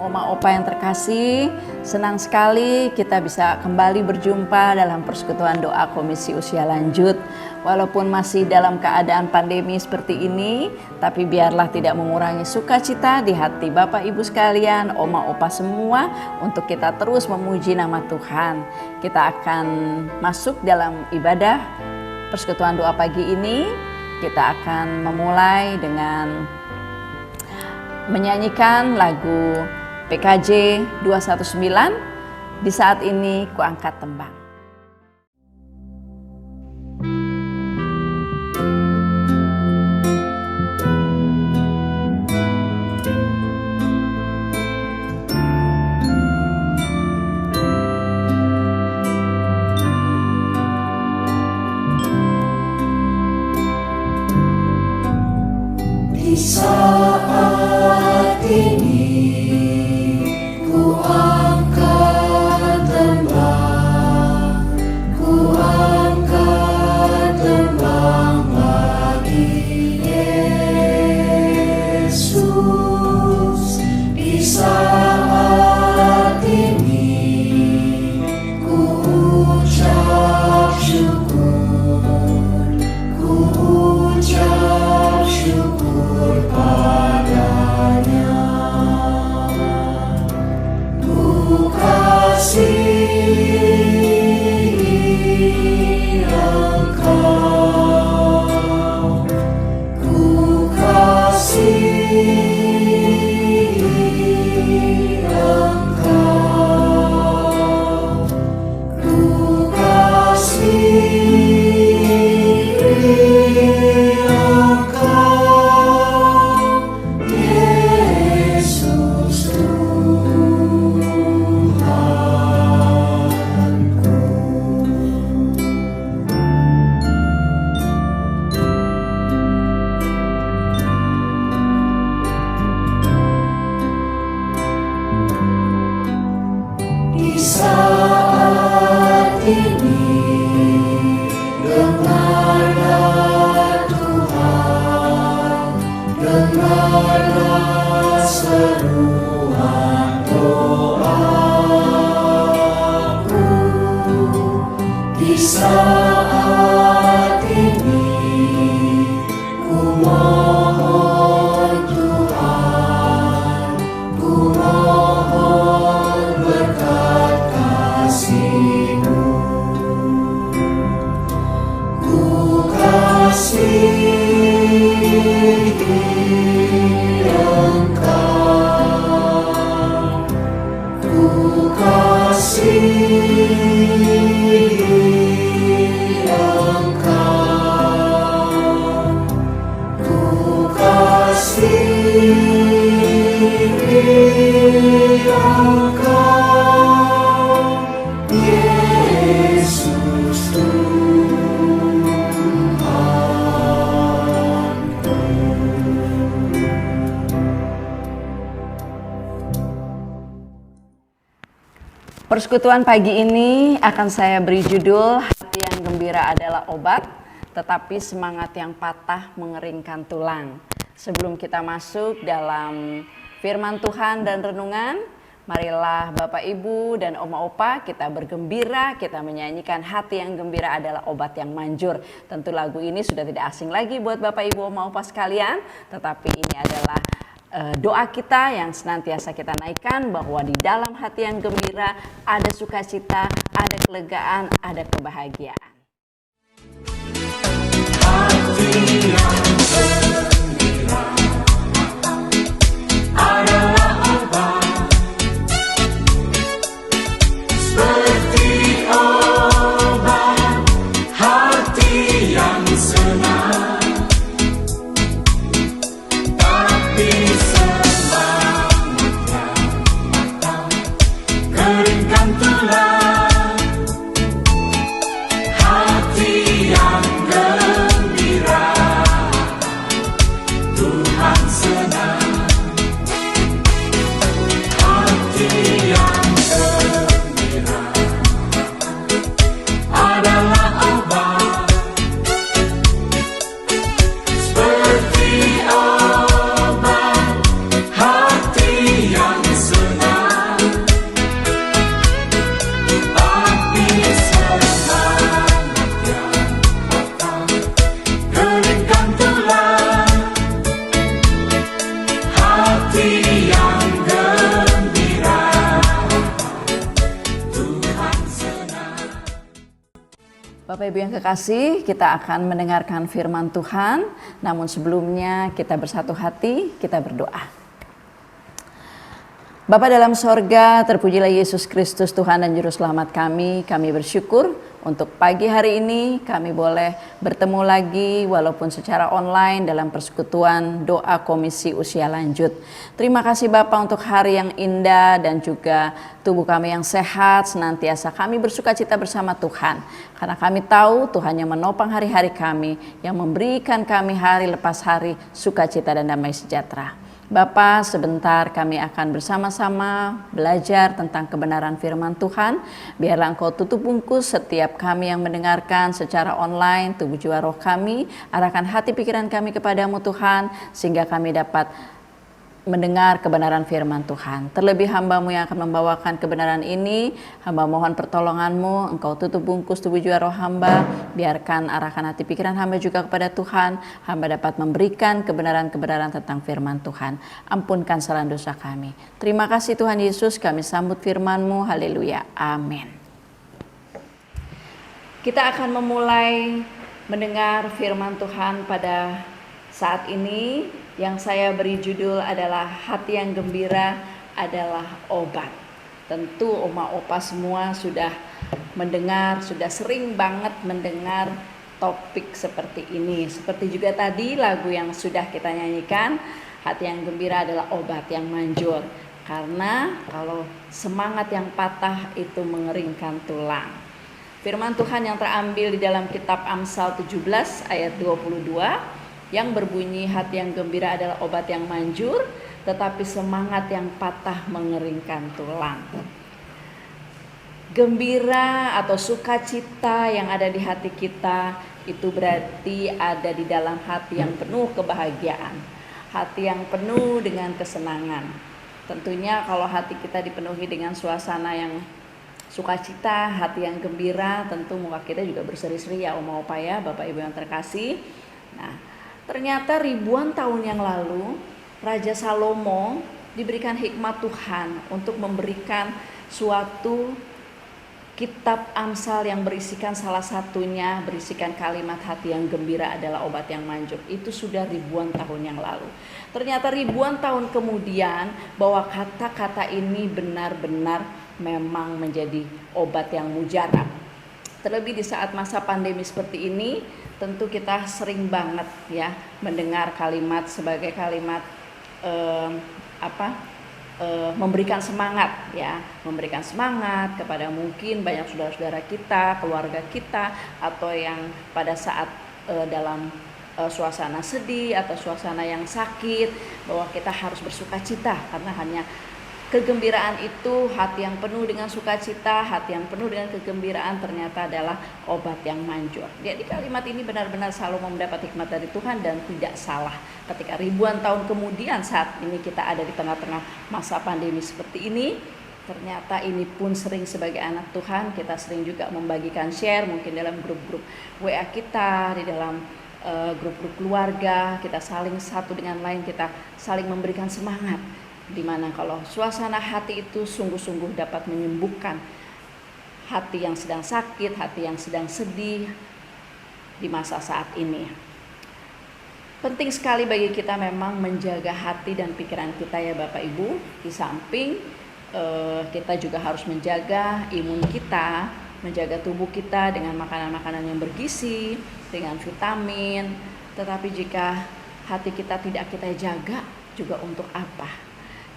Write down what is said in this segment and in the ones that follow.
Oma Opa yang terkasih, senang sekali kita bisa kembali berjumpa dalam persekutuan doa Komisi Usia Lanjut. Walaupun masih dalam keadaan pandemi seperti ini, tapi biarlah tidak mengurangi sukacita di hati Bapak Ibu sekalian, Oma Opa semua, untuk kita terus memuji nama Tuhan. Kita akan masuk dalam ibadah persekutuan doa pagi ini. Kita akan memulai dengan menyanyikan lagu PKJ 219, Di Saat Ini Kuangkat Tembang. Di saat ini ku angkat tembang, ku angkat tembang bagi Yesus. Di saat ini ku ucap syukur, ku ucap syukur padanya. Ku kasihi Engkau, ku kasihi Engkau, ku kasihi Engkau, Yesus Tuhanku. Di saat ini dengarlah Tuhan, dengarlah seruan doaku. Di saat ini ku mohon Tuhan, ku mohon berkat kasih-Mu. Ku kasihi Engkau, ku kasihi Engkau, ku kasihi Engkau, Yesus Tuhanku. Persekutuan pagi ini akan saya beri judul Hati yang Gembira Adalah Obat, tetapi semangat yang patah mengeringkan tulang. Sebelum kita masuk dalam firman Tuhan dan renungan, marilah Bapak Ibu dan Oma Opa kita bergembira, kita menyanyikan Hati yang Gembira Adalah Obat yang Manjur. Tentu lagu ini sudah tidak asing lagi buat Bapak Ibu Oma Opa sekalian, tetapi ini adalah doa kita yang senantiasa kita naikkan, bahwa di dalam hati yang gembira ada sukacita, ada kelegaan, ada kebahagiaan. Hati yang gembira adalah obat, seperti obat. Hati yang senang, tapi semangatnya matang, keringkan tulang. Hati yang gembira, Tuhan senang. Hati yang gembira adalah obat, seperti obat. Hati yang senang, Bapak Ibu yang kekasih, kita akan mendengarkan firman Tuhan. Namun sebelumnya kita bersatu hati, kita berdoa. Bapa dalam sorga, terpujilah Yesus Kristus Tuhan dan Juru Selamat kami. Kami bersyukur untuk pagi hari ini kami boleh bertemu lagi walaupun secara online dalam persekutuan doa Komisi Usia Lanjut. Terima kasih Bapak untuk hari yang indah dan juga tubuh kami yang sehat. Senantiasa kami bersukacita bersama Tuhan. Karena kami tahu Tuhan yang menopang hari-hari kami, yang memberikan kami hari lepas hari sukacita dan damai sejahtera. Bapak, sebentar kami akan bersama-sama belajar tentang kebenaran firman Tuhan. Biarlah Engkau tutup bungkus setiap kami yang mendengarkan secara online, tubuh jiwa roh kami, arahkan hati pikiran kami kepadamu Tuhan, sehingga kami dapat mendengar kebenaran firman Tuhan. Terlebih hamba-Mu yang akan membawakan kebenaran ini, hamba mohon pertolongan-Mu, Engkau tutup bungkus tubuh jiwa roh hamba, biarkan arahkan hati pikiran hamba juga kepada Tuhan, hamba dapat memberikan kebenaran-kebenaran tentang firman Tuhan. Ampunkan kesalahan dosa kami. Terima kasih Tuhan Yesus, kami sambut firman-Mu, haleluya, amin. Kita akan memulai mendengar firman Tuhan pada saat ini. Yang saya beri judul adalah hati yang gembira adalah obat. Tentu oma opa semua sudah mendengar, sudah sering banget mendengar topik seperti ini. Seperti juga tadi lagu yang sudah kita nyanyikan, hati yang gembira adalah obat yang manjur. Karena kalau semangat yang patah itu mengeringkan tulang. Firman Tuhan yang terambil di dalam kitab Amsal 17 ayat 22 yang berbunyi, hati yang gembira adalah obat yang manjur, tetapi semangat yang patah mengeringkan tulang. Gembira atau sukacita yang ada di hati kita itu berarti ada di dalam hati yang penuh kebahagiaan, hati yang penuh dengan kesenangan. Tentunya kalau hati kita dipenuhi dengan suasana yang sukacita, hati yang gembira, tentu muka kita juga berseri-seri ya Oma Opa ya, Bapak Ibu yang terkasih. Nah, ternyata ribuan tahun yang lalu Raja Salomo diberikan hikmat Tuhan untuk memberikan suatu kitab Amsal yang berisikan salah satunya berisikan kalimat hati yang gembira adalah obat yang manjur. Itu sudah ribuan tahun yang lalu. Ternyata ribuan tahun kemudian bahwa kata-kata ini benar-benar memang menjadi obat yang mujarab. Terlebih di saat masa pandemi seperti ini, tentu kita sering banget ya mendengar kalimat sebagai kalimat memberikan semangat ya, memberikan semangat kepada mungkin banyak saudara-saudara kita, keluarga kita, atau yang pada saat dalam suasana sedih atau suasana yang sakit, bahwa kita harus bersukacita karena hanya kegembiraan itu, hati yang penuh dengan sukacita, hati yang penuh dengan kegembiraan ternyata adalah obat yang manjur. Jadi kalimat ini benar-benar Salomo mendapat hikmat dari Tuhan dan tidak salah. Ketika ribuan tahun kemudian saat ini kita ada di tengah-tengah masa pandemi seperti ini, ternyata ini pun sering sebagai anak Tuhan, kita sering juga membagikan share mungkin dalam grup-grup WA kita, di dalam grup-grup keluarga, kita saling satu dengan lain, kita saling memberikan semangat. Dimana kalau suasana hati itu sungguh-sungguh dapat menyembuhkan hati yang sedang sakit, hati yang sedang sedih di masa saat ini. Penting sekali bagi kita memang menjaga hati dan pikiran kita ya Bapak Ibu. Di samping kita juga harus menjaga imun kita, menjaga tubuh kita dengan makanan-makanan yang bergizi, dengan vitamin. Tetapi jika hati kita tidak kita jaga, juga untuk apa?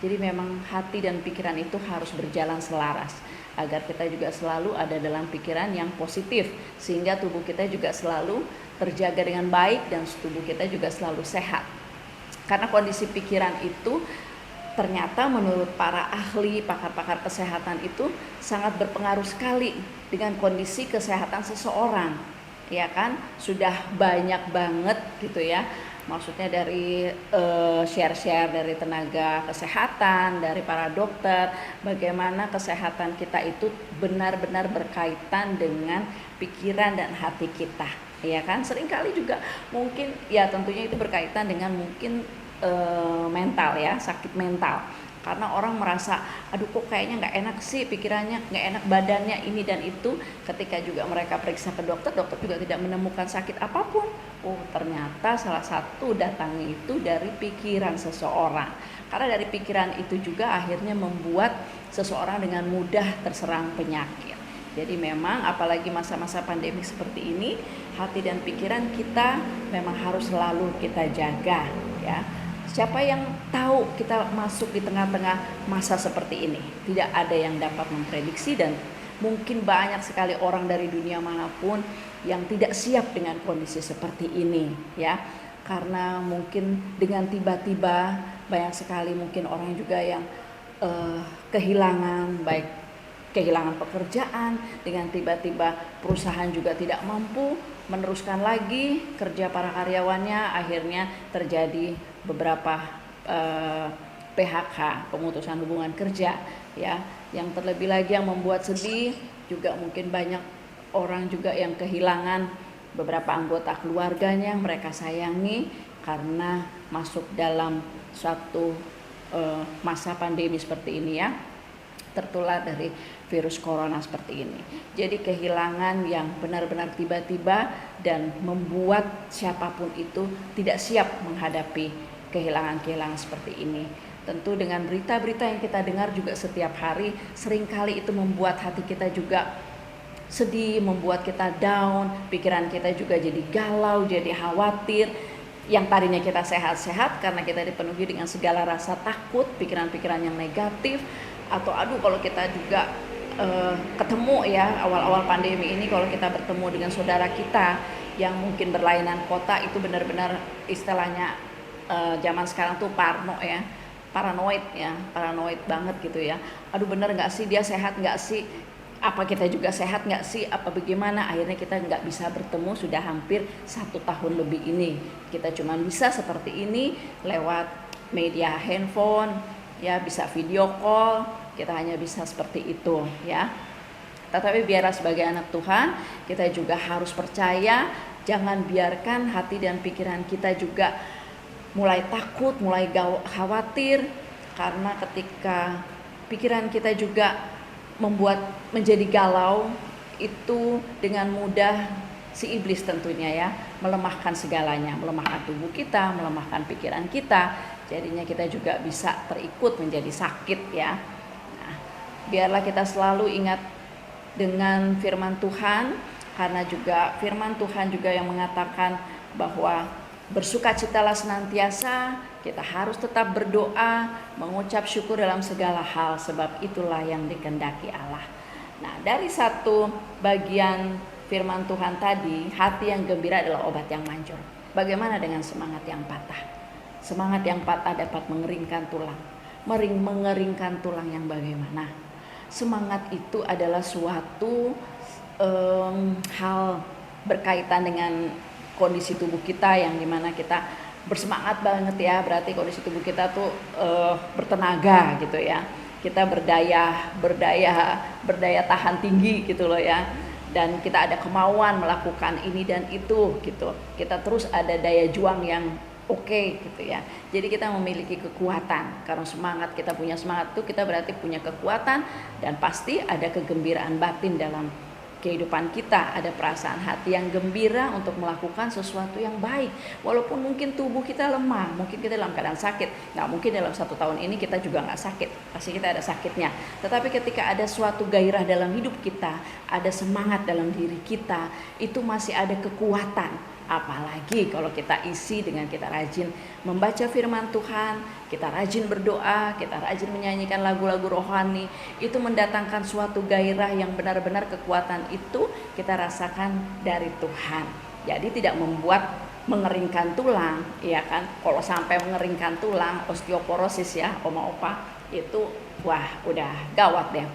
Jadi memang hati dan pikiran itu harus berjalan selaras agar kita juga selalu ada dalam pikiran yang positif, sehingga tubuh kita juga selalu terjaga dengan baik dan tubuh kita juga selalu sehat. Karena kondisi pikiran itu ternyata menurut para ahli, pakar-pakar kesehatan itu sangat berpengaruh sekali dengan kondisi kesehatan seseorang. Ya kan? Sudah banyak banget gitu ya. Maksudnya dari share-share dari tenaga kesehatan, dari para dokter, bagaimana kesehatan kita itu benar-benar berkaitan dengan pikiran dan hati kita, ya kan? Seringkali juga mungkin ya tentunya itu berkaitan dengan mungkin mental ya, sakit mental. Karena orang merasa, aduh kok kayaknya nggak enak sih pikirannya, nggak enak badannya ini dan itu. Ketika juga mereka periksa ke dokter, dokter juga tidak menemukan sakit apapun. Oh ternyata salah satu datangnya itu dari pikiran seseorang. Karena dari pikiran itu juga akhirnya membuat seseorang dengan mudah terserang penyakit. Jadi memang apalagi masa-masa pandemi seperti ini, hati dan pikiran kita memang harus selalu kita jaga ya. Siapa yang tahu kita masuk di tengah-tengah masa seperti ini? Tidak ada yang dapat memprediksi dan mungkin banyak sekali orang dari dunia manapun yang tidak siap dengan kondisi seperti ini ya. Karena mungkin dengan tiba-tiba banyak sekali mungkin orang juga yang kehilangan, baik kehilangan pekerjaan, dengan tiba-tiba perusahaan juga tidak mampu meneruskan lagi kerja para karyawannya, akhirnya terjadi beberapa PHK, pemutusan hubungan kerja ya. Yang terlebih lagi yang membuat sedih juga mungkin banyak orang juga yang kehilangan beberapa anggota keluarganya yang mereka sayangi karena masuk dalam suatu masa pandemi seperti ini ya, tertular dari virus corona seperti ini. Jadi kehilangan yang benar-benar tiba-tiba dan membuat siapapun itu tidak siap menghadapi kehilangan-kehilangan seperti ini. Tentu dengan berita-berita yang kita dengar juga setiap hari, seringkali itu membuat hati kita juga sedih, membuat kita down, pikiran kita juga jadi galau, jadi khawatir. Yang tadinya kita sehat-sehat karena kita dipenuhi dengan segala rasa takut, pikiran-pikiran yang negatif, atau aduh kalau kita juga ketemu ya awal-awal pandemi ini, kalau kita bertemu dengan saudara kita yang mungkin berlainan kota, itu benar-benar istilahnya zaman sekarang tuh paranoid banget gitu ya. Aduh bener nggak sih dia sehat nggak sih? Apa kita juga sehat nggak sih? Apa bagaimana? Akhirnya kita nggak bisa bertemu sudah hampir 1 tahun lebih ini. Kita cuma bisa seperti ini lewat media handphone ya, bisa video call. Kita hanya bisa seperti itu ya. Tetapi biarlah sebagai anak Tuhan kita juga harus percaya, jangan biarkan hati dan pikiran kita juga mulai takut, mulai khawatir, karena ketika pikiran kita juga membuat menjadi galau, itu dengan mudah si iblis tentunya ya melemahkan segalanya, melemahkan tubuh kita, melemahkan pikiran kita, jadinya kita juga bisa terikut menjadi sakit ya. Nah, biarlah kita selalu ingat dengan firman Tuhan, karena juga firman Tuhan juga yang mengatakan bahwa bersukacitalah senantiasa, kita harus tetap berdoa, mengucap syukur dalam segala hal, sebab itulah yang dikehendaki Allah. Nah, dari satu bagian firman Tuhan tadi, hati yang gembira adalah obat yang manjur. Bagaimana dengan semangat yang patah? Semangat yang patah dapat mengeringkan tulang. Mengeringkan tulang yang bagaimana? Semangat itu adalah suatu hal berkaitan dengan kondisi tubuh kita yang dimana kita bersemangat banget ya, berarti kondisi tubuh kita tuh bertenaga gitu ya, kita berdaya tahan tinggi gitu loh ya, dan kita ada kemauan melakukan ini dan itu gitu, kita terus ada daya juang yang oke gitu ya. Jadi kita memiliki kekuatan, karena semangat, kita punya semangat itu kita berarti punya kekuatan, dan pasti ada kegembiraan batin dalam kehidupan kita, ada perasaan hati yang gembira untuk melakukan sesuatu yang baik. Walaupun mungkin tubuh kita lemah, mungkin kita dalam keadaan sakit, nggak mungkin dalam 1 tahun ini kita juga nggak sakit, pasti kita ada sakitnya. Tetapi ketika ada suatu gairah dalam hidup kita, ada semangat dalam diri kita, itu masih ada kekuatan. Apalagi kalau kita isi dengan kita rajin membaca firman Tuhan, kita rajin berdoa, kita rajin menyanyikan lagu-lagu rohani, itu mendatangkan suatu gairah yang benar-benar kekuatan itu kita rasakan dari Tuhan. Jadi tidak membuat mengeringkan tulang, ya kan? Kalau sampai mengeringkan tulang, osteoporosis ya, oma-opa, itu wah udah gawat deh.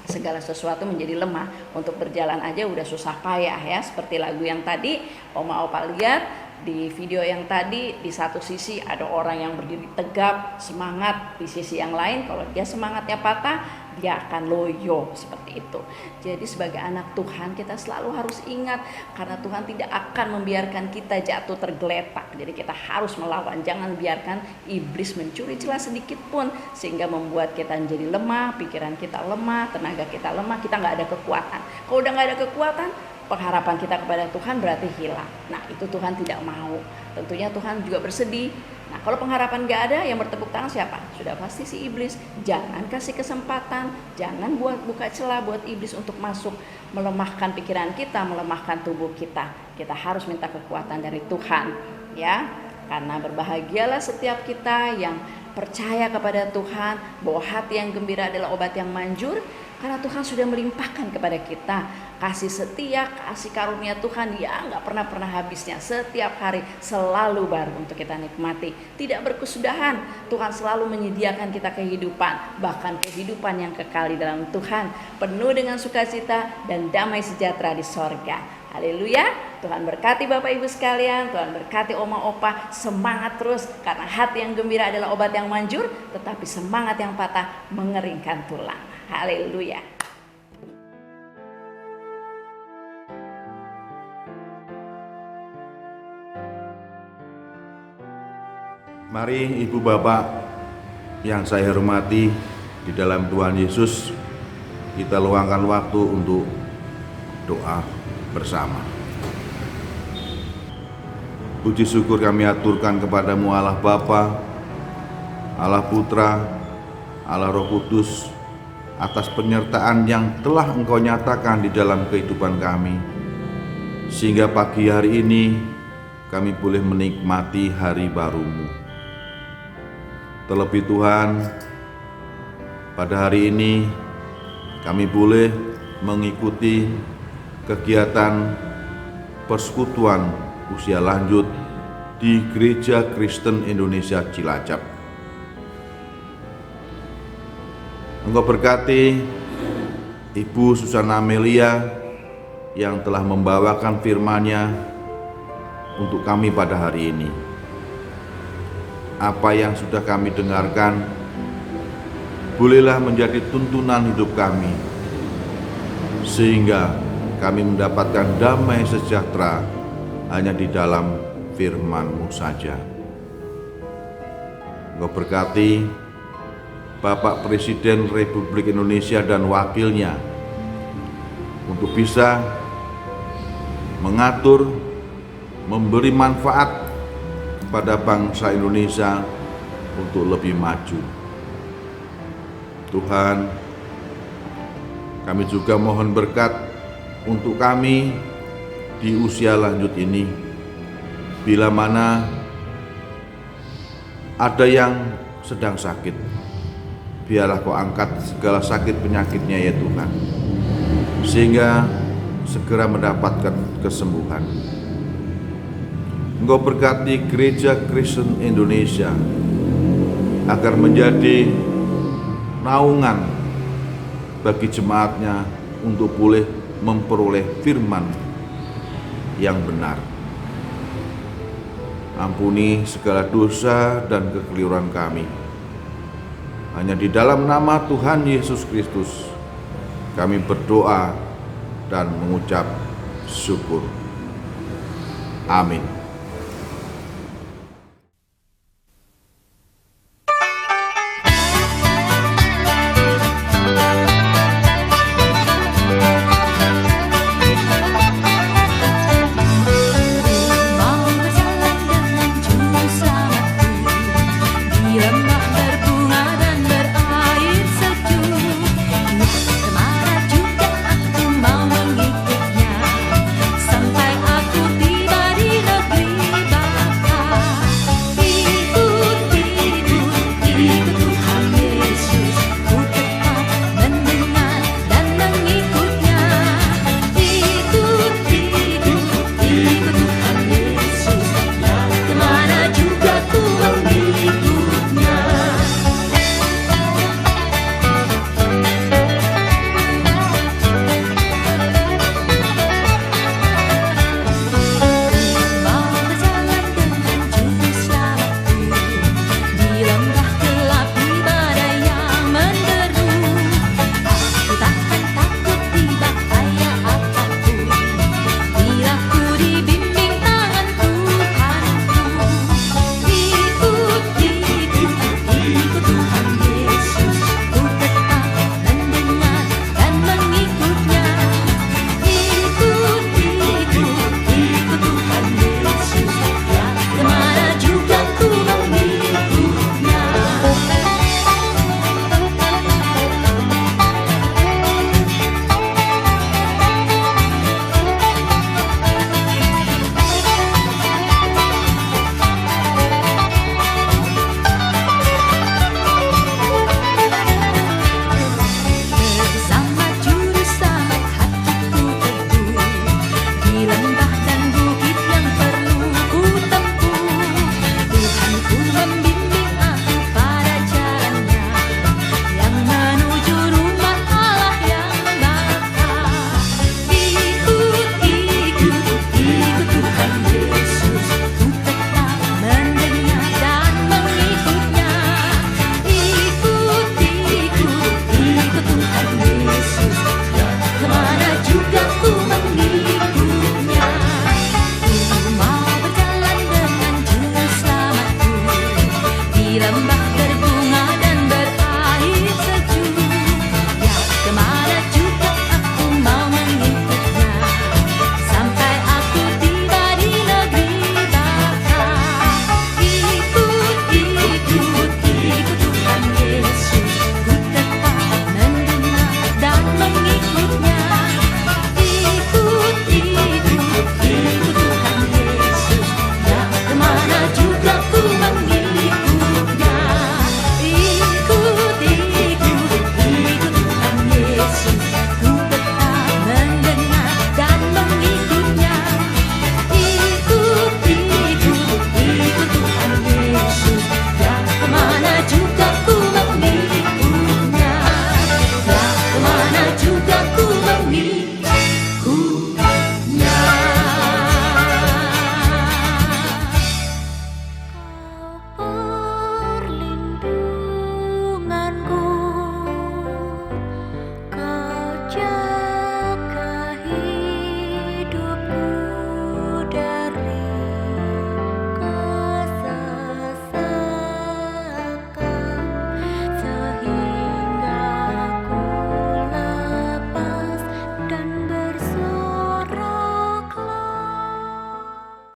Segala sesuatu menjadi lemah, untuk berjalan aja udah susah payah ya. Seperti lagu yang tadi Oma Opa lihat di video yang tadi, di satu sisi ada orang yang berdiri tegap semangat, di sisi yang lain kalau dia semangatnya patah, dia akan loyo, seperti itu. Jadi sebagai anak Tuhan kita selalu harus ingat, karena Tuhan tidak akan membiarkan kita jatuh tergeletak. Jadi kita harus melawan, jangan biarkan iblis mencuri celah sedikit pun sehingga membuat kita menjadi lemah, pikiran kita lemah, tenaga kita lemah, kita nggak ada kekuatan. Kalau udah nggak ada kekuatan, pengharapan kita kepada Tuhan berarti hilang. Nah, itu Tuhan tidak mau. Tentunya Tuhan juga bersedih. Nah, kalau pengharapan gak ada, yang bertepuk tangan siapa? Sudah pasti si iblis. Jangan kasih kesempatan, jangan buka celah buat iblis untuk masuk, melemahkan pikiran kita, melemahkan tubuh kita. Kita harus minta kekuatan dari Tuhan, ya. Karena berbahagialah setiap kita yang percaya kepada Tuhan, bahwa hati yang gembira adalah obat yang manjur. Karena Tuhan sudah melimpahkan kepada kita kasih setia, kasih karunia Tuhan yang gak pernah habisnya. Setiap hari selalu baru untuk kita nikmati, tidak berkesudahan. Tuhan selalu menyediakan kita kehidupan, bahkan kehidupan yang kekal di dalam Tuhan, penuh dengan sukacita dan damai sejahtera di sorga. Haleluya. Tuhan berkati Bapak Ibu sekalian, Tuhan berkati Oma Opa. Semangat terus, karena hati yang gembira adalah obat yang manjur, tetapi semangat yang patah mengeringkan tulang. Haleluya. Mari Ibu Bapak yang saya hormati di dalam Tuhan Yesus, kita luangkan waktu untuk doa bersama. Puji syukur kami aturkan kepadamu Allah Bapa, Allah Putra, Allah Roh Kudus, atas penyertaan yang telah Engkau nyatakan di dalam kehidupan kami, sehingga pagi hari ini kami boleh menikmati hari baru-Mu. Terlebih Tuhan, pada hari ini kami boleh mengikuti kegiatan persekutuan usia lanjut di Gereja Kristen Indonesia Cilacap. Engkau berkati Ibu Susana Amelia yang telah membawakan firman-Nya untuk kami pada hari ini. Apa yang sudah kami dengarkan bolehlah menjadi tuntunan hidup kami, sehingga kami mendapatkan damai sejahtera hanya di dalam firman-Mu saja. Engkau berkati Bapak Presiden Republik Indonesia dan wakilnya untuk bisa mengatur, memberi manfaat kepada bangsa Indonesia untuk lebih maju. Tuhan, kami juga mohon berkat untuk kami di usia lanjut ini. Bila mana ada yang sedang sakit, biarlah Kau angkat segala sakit penyakitnya ya Tuhan, sehingga segera mendapatkan kesembuhan. Engkau berkati Gereja Kristen Indonesia agar menjadi naungan bagi jemaatnya untuk boleh memperoleh firman yang benar. Ampuni segala dosa dan kekeliruan kami. Hanya di dalam nama Tuhan Yesus Kristus kami berdoa dan mengucap syukur. Amin.